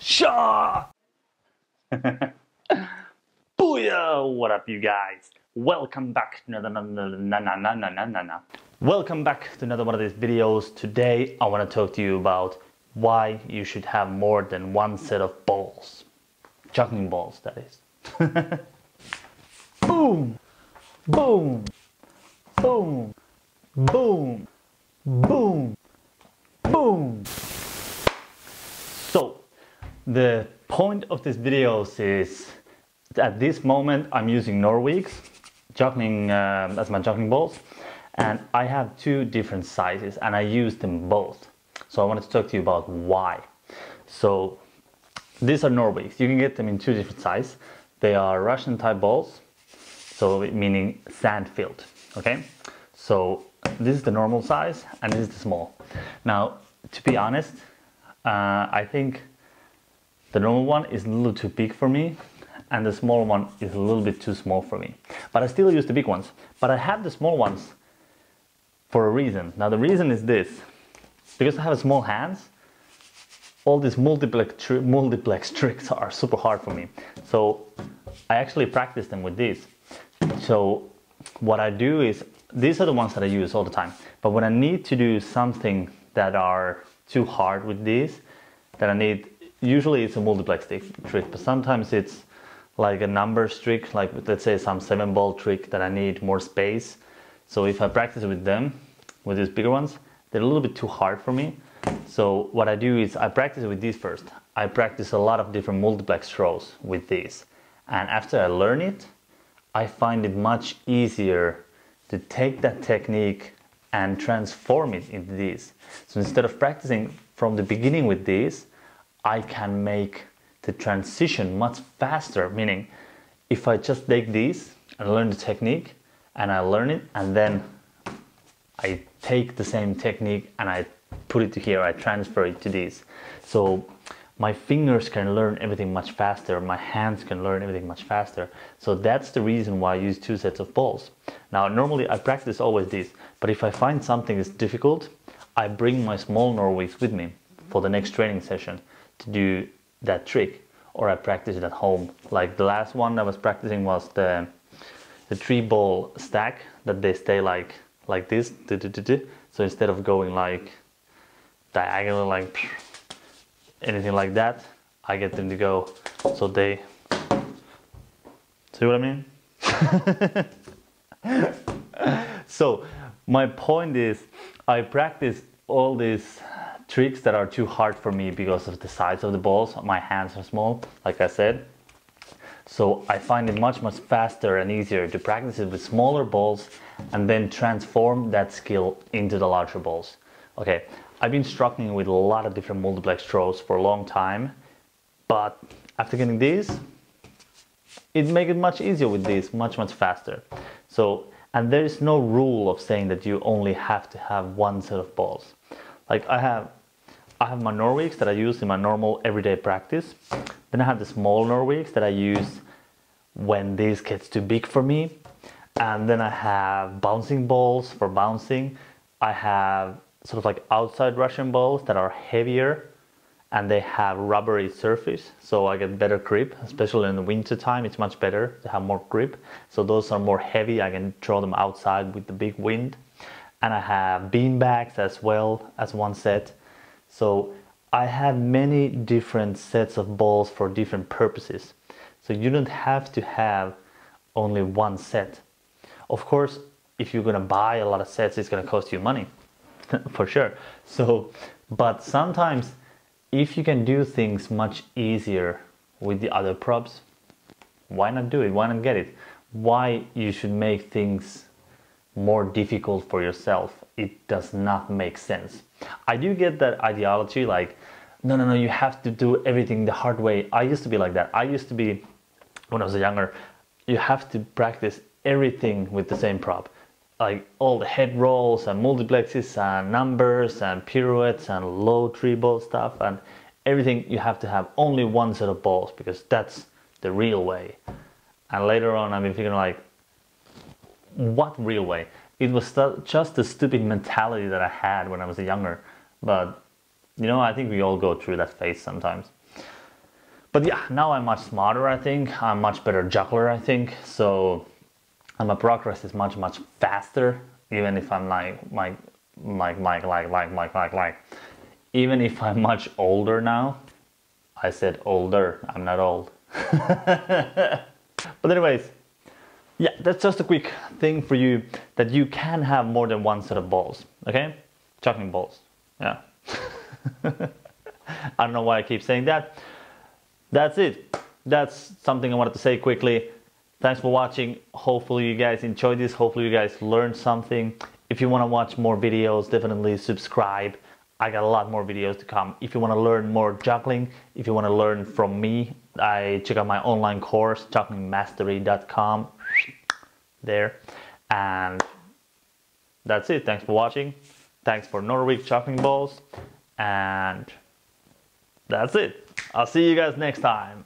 Shaw! Booyah! What up, you guys? Welcome back to Welcome back to another one of these videos. Today I want to talk to you about why you should have more than one set of balls. Juggling balls, that is. Boom! Boom! Boom! Boom! Boom! Boom! So, the point of this video is at this moment I'm using Norwik's juggling as my juggling balls, and I have two different sizes and I use them both. So I wanted to talk to you about why. So these are Norwik's. You can get them in two different sizes. They are Russian type balls, so meaning sand filled. Okay, so this is the normal size and this is the small. Now, to be honest, I think the normal one is a little too big for me and the small one is a little bit too small for me. But I still use the big ones. But I have the small ones for a reason. Now the reason is this. Because I have small hands, all these multiplex tricks are super hard for me. So I actually practice them with these. So what I do is, these are the ones that I use all the time. But when I need to do something that are too hard with these, that I need, usually it's a multiplex trick, but sometimes it's like a numbers trick, like let's say some 7-ball trick that I need more space. So if I practice with them, with these bigger ones, they're a little bit too hard for me. So what I do is I practice with these first. I practice a lot of different multiplex throws with these. And after I learn it, I find it much easier to take that technique and transform it into these. So instead of practicing from the beginning with these, I can make the transition much faster, meaning if I just take these and learn the technique and I learn it and then I take the same technique and I put it to here, I transfer it to these. So my fingers can learn everything much faster, my hands can learn everything much faster. So that's the reason why I use two sets of balls. Now normally I practice always this, but if I find something is difficult, I bring my small Norwiks with me for the next training session to do that trick, or I practice it at home. Like the last one I was practicing was the 3-ball stack, that they stay like this. So instead of going like diagonal, like anything like that, I get them to go so they, see what I mean? So my point is, I practice all these tricks that are too hard for me because of the size of the balls. My hands are small, like I said. So I find it much faster and easier to practice it with smaller balls and then transform that skill into the larger balls. Okay, I've been struggling with a lot of different multiplex throws for a long time, but after getting these, it makes it much easier with these, much faster. So, and there is no rule of saying that you only have to have one set of balls. Like I have my Norwiks that I use in my normal everyday practice. Then I have the small Norwiks that I use when this gets too big for me. And then I have bouncing balls for bouncing. I have sort of like outside Russian balls that are heavier and they have rubbery surface, so I get better grip, especially in the winter time. It's much better to have more grip. So those are more heavy. I can throw them outside with the big wind. And I have bean bags as well as one set. So I have many different sets of balls for different purposes. So you don't have to have only one set. Of course, if you're gonna buy a lot of sets, it's gonna cost you money, for sure. So, but sometimes if you can do things much easier with the other props, why not do it? Why not get it? Why you should make things more difficult for yourself? It does not make sense. I do get that ideology, like, no, you have to do everything the hard way. I used to be like that. I used to be, when I was younger, you have to practice everything with the same prop. Like all the head rolls and multiplexes and numbers and pirouettes and low 3-ball stuff and everything, you have to have only one set of balls because that's the real way. And later on I've been thinking like, what real way? It was just the stupid mentality that I had when I was younger. But you know, I think we all go through that phase sometimes. But yeah, now I'm much smarter, I think. I'm much better juggler, I think. So, and my progress is much, much faster. Even if I'm even if I'm much older now. I said older, I'm not old. But anyways, yeah, that's just a quick thing for you, that you can have more than one set of balls, okay? Juggling balls, yeah. I don't know why I keep saying that. That's it. That's something I wanted to say quickly. Thanks for watching. Hopefully you guys enjoyed this. Hopefully you guys learned something. If you want to watch more videos, definitely subscribe. I got a lot more videos to come. If you want to learn more juggling, if you want to learn from me, I check out my online course, jugglingmastery.com. There. And that's it. Thanks for watching. Thanks for Norwik juggling balls. And that's it. I'll see you guys next time.